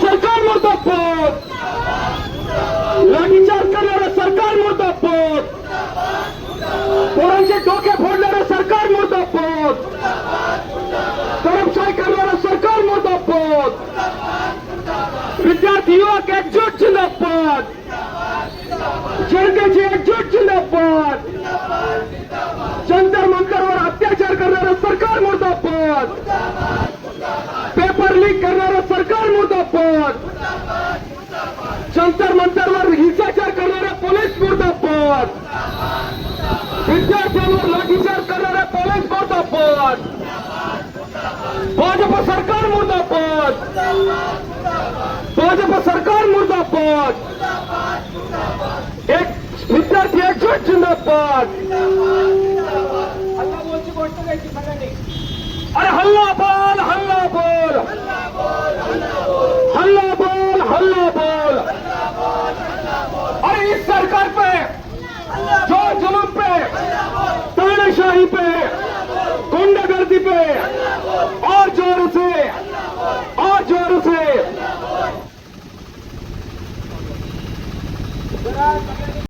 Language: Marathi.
सरकार मुर्दाबाद, लाठीचार्ज करणारं सरकार मुर्दाबाद, पोरांचे डोके फोडणारं सरकार मुर्दाबाद, करपशाही करणारं सरकार मुर्दाबाद, विद्यार्थी युवक एकजूट जिंदाबाद, जनतेची एकजूट जिंदाबाद, जंतर मंतरवर अत्याचार करणारं सरकार मुर्दाबाद, पेपर लीक करणारं सरकार मुर्दाबाद, जंतर मंतरवर हिंसाचार करणारे पोलीस मुर्दाबाद, विद्यार्थ्यांवर लाठीचार्ज करणारे पोलीस मुर्दाबाद, भाजप सरकार मुर्दाबाद, भाजप सरकार मुर्दाबाद, एक विद्यार्थी एकजूट जिंदाबाद. अरे हल्ला बोल, हल्ला बोल, हल्ला बोल, हल्ला बोल. अरे इस सरकार पे, जोर जुलूम पे, तानाशाही पे, गुंडागर्दी पे और जोर से